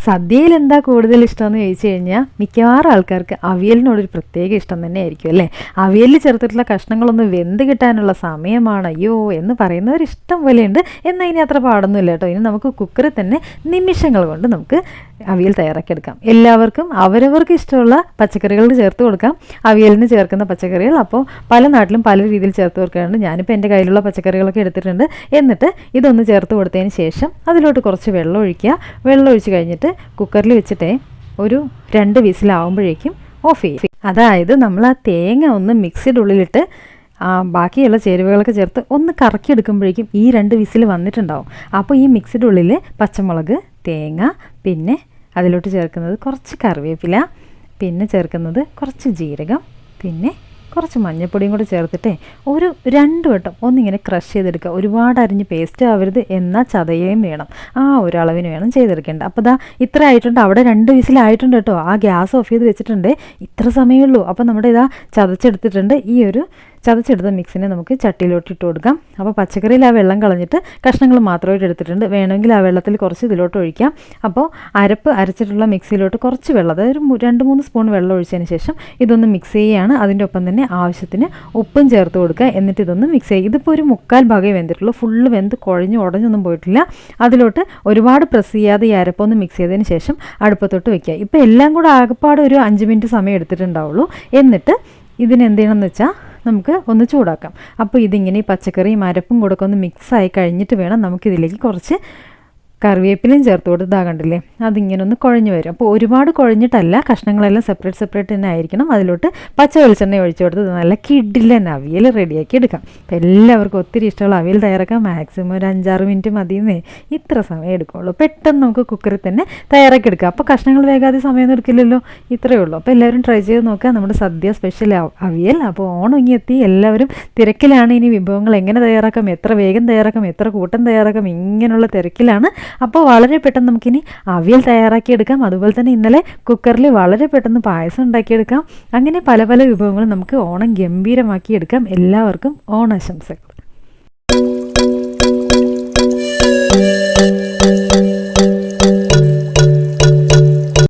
സദ്യയിൽ എന്താ കൂടുതൽ ഇഷ്ടമെന്ന് ചോദിച്ചു കഴിഞ്ഞാൽ മിക്കവാറും ആൾക്കാർക്ക് അവിയലിനോടൊരു പ്രത്യേക ഇഷ്ടം തന്നെ ആയിരിക്കും അല്ലേ. അവിയലിൽ ചേർത്തിട്ടുള്ള കഷ്ണങ്ങളൊന്ന് വെന്ത് കിട്ടാനുള്ള സമയമാണ് അയ്യോ എന്ന് പറയുന്നവർ ഇഷ്ടം പോലെയുണ്ട്. എന്നാൽ ഇനി അത്ര പാടൊന്നുമില്ല കേട്ടോ. ഇനി നമുക്ക് കുക്കറിൽ തന്നെ നിമിഷങ്ങൾ കൊണ്ട് നമുക്ക് അവിയൽ തയ്യാറാക്കിയെടുക്കാം. എല്ലാവർക്കും അവരവർക്ക് ഇഷ്ടമുള്ള പച്ചക്കറികൾ ചേർത്ത് കൊടുക്കാം. അവിയലിന് ചേർക്കുന്ന പച്ചക്കറികൾ അപ്പോൾ പല നാട്ടിലും പല രീതിയിൽ ചേർത്ത് കൊടുക്കാറുണ്ട്. ഞാനിപ്പോൾ എൻ്റെ കയ്യിലുള്ള പച്ചക്കറികളൊക്കെ എടുത്തിട്ടുണ്ട്. എന്നിട്ട് ഇതൊന്ന് ചേർത്ത് കൊടുത്തതിന് ശേഷം അതിലോട്ട് കുറച്ച് വെള്ളം ഒഴിക്കുക. വെള്ളം ഒഴിച്ച് കഴിഞ്ഞിട്ട് കുക്കറിൽ വെച്ചിട്ട് ഒരു 2 വിസിലാവുമ്പോഴേക്കും ഓഫ് ചെയ്യും. അതായത് നമ്മൾ ആ തേങ്ങ ഒന്ന് മിക്സിയുടെ ഉള്ളിലിട്ട് ബാക്കിയുള്ള ചേരുവകളൊക്കെ ചേർത്ത് ഒന്ന് കറക്കിയെടുക്കുമ്പോഴേക്കും ഈ 2 വിസിൽ വന്നിട്ടുണ്ടാവും. അപ്പോൾ ഈ മിക്സിയുടെ ഉള്ളിൽ പച്ചമുളക്, തേങ്ങ, പിന്നെ അതിലോട്ട് ചേർക്കുന്നത് കുറച്ച് കറിവേപ്പില, പിന്നെ ചേർക്കുന്നത് കുറച്ച് ജീരകം, പിന്നെ കുറച്ച് മഞ്ഞൾപ്പൊടിയും കൂടി ചേർത്തിട്ട് ഒരു 2 വട്ടം ഒന്നിങ്ങനെ ക്രഷ് ചെയ്തെടുക്കുക. ഒരുപാട് അരിഞ്ഞ് പേസ്റ്റ് ആവരുത്, എന്നാൽ ചതയുകയും വേണം. ആ ഒരു അളവിന് വേണം ചെയ്തെടുക്കേണ്ടത്. അപ്പോൾ ദാ ഇത്ര ആയിട്ടുണ്ട്. അവിടെ 2 വിസിലായിട്ടുണ്ട് കേട്ടോ. ആ ഗ്യാസ് ഓഫ് ചെയ്ത് വെച്ചിട്ടുണ്ട്. ഇത്ര സമയമുള്ളൂ. അപ്പോൾ നമ്മുടെ ഇതാ ചതച്ചെടുത്തിട്ടുണ്ട്. ഈ ഒരു ചതച്ചെടുത്ത മിക്സിനെ നമുക്ക് ചട്ടിയിലോട്ട് ഇട്ട് കൊടുക്കാം. അപ്പോൾ പച്ചക്കറിയിൽ ആ വെള്ളം കളഞ്ഞിട്ട് കഷ്ണങ്ങൾ മാത്രമായിട്ട് എടുത്തിട്ടുണ്ട്. വേണമെങ്കിൽ ആ വെള്ളത്തിൽ കുറച്ച് ഇതിലോട്ട് ഒഴിക്കാം. അപ്പോൾ അരച്ചിട്ടുള്ള മിക്സിയിലോട്ട് കുറച്ച് വെള്ളം, അതായത് 2-3 സ്പൂൺ വെള്ളം ഒഴിച്ചതിന് ശേഷം ഇതൊന്ന് മിക്സ് ചെയ്യുകയാണ്. അതിൻ്റെ ഒപ്പം തന്നെ ആവശ്യത്തിന് ഉപ്പും ചേർത്ത് കൊടുക്കുക. എന്നിട്ട് ഇതൊന്ന് മിക്സ് ചെയ്യുക. ഇതിപ്പോൾ ഒരു 3/4 ഭാഗമേ വെന്തിട്ടുള്ളൂ. ഫുള്ള് വെന്ത് കുഴഞ്ഞ് ഉടഞ്ഞൊന്നും പോയിട്ടില്ല. അതിലോട്ട് ഒരുപാട് പ്രസ് ചെയ്യാതെ ഈ അരപ്പൊന്ന് മിക്സ് ചെയ്തതിന് ശേഷം അടുപ്പത്തോട്ട് വെക്കുക. ഇപ്പോൾ എല്ലാം കൂടെ ആകെപ്പാട് ഒരു 5 മിനിറ്റ് സമയം എടുത്തിട്ടുണ്ടാവുള്ളൂ. എന്നിട്ട് ഇതിനെന്ത് ചെയ്യണമെന്ന് വെച്ചാൽ നമുക്ക് ഒന്ന് ചൂടാക്കാം. അപ്പോൾ ഇതിങ്ങനെ ഈ പച്ചക്കറിയും അരപ്പും കൂടെ ഒന്ന് മിക്സായി കഴിഞ്ഞിട്ട് വേണം നമുക്കിതിലേക്ക് കുറച്ച് കറിവേപ്പിലയും ചേർത്ത് കൊടുത്ത് കണ്ടില്ലേ, അതിങ്ങനെ ഒന്ന് കുഴഞ്ഞ് വരും. അപ്പോൾ ഒരുപാട് കുഴഞ്ഞിട്ടല്ല, കഷ്ണങ്ങളെല്ലാം സെപ്പറേറ്റ് തന്നെ ആയിരിക്കണം. അതിലോട്ട് പച്ച വെളിച്ചെണ്ണ ഒഴിച്ചു കൊടുത്ത് നല്ല കിഡിലൻ അവിയൽ റെഡിയാക്കി എടുക്കാം. അപ്പോൾ എല്ലാവർക്കും ഒത്തിരി ഇഷ്ടമുള്ള അവിയൽ തയ്യാറാക്കാൻ മാക്സിമം ഒരു 5-6 മിനിറ്റ് മതിയെന്നേ. ഇത്ര സമയം എടുക്കുള്ളൂ. പെട്ടെന്ന് നമുക്ക് കുക്കറിൽ തന്നെ തയ്യാറാക്കി എടുക്കാം. അപ്പോൾ കഷ്ണങ്ങൾ വേഗാതെ സമയമൊന്നും എടുക്കില്ലല്ലോ. ഇത്രയേ ഉള്ളൂ. അപ്പോൾ എല്ലാവരും ട്രൈ ചെയ്ത് നോക്കുക. നമ്മുടെ സദ്യ സ്പെഷ്യൽ അവിയൽ. അപ്പോൾ ഓണം ഇങ്ങി എത്തി. എല്ലാവരും തിരക്കിലാണ്. ഇനി വിഭവങ്ങൾ എങ്ങനെ തയ്യാറാക്കാം, എത്ര വേഗം തയ്യാറാക്കാം, എത്ര കൂട്ടം തയ്യാറാക്കാം, ഇങ്ങനെയുള്ള തിരക്കിലാണ്. അപ്പോൾ വളരെ പെട്ടെന്ന് നമുക്കിനി അവിയൽ തയ്യാറാക്കിയെടുക്കാം. അതുപോലെ തന്നെ ഇന്നലെ കുക്കറിൽ വളരെ പെട്ടെന്ന് പായസം ഉണ്ടാക്കിയെടുക്കാം. അങ്ങനെ പല പല വിഭവങ്ങളും നമുക്ക് ഓണം ഗംഭീരമാക്കിയെടുക്കാം. എല്ലാവർക്കും ഓണാശംസകൾ.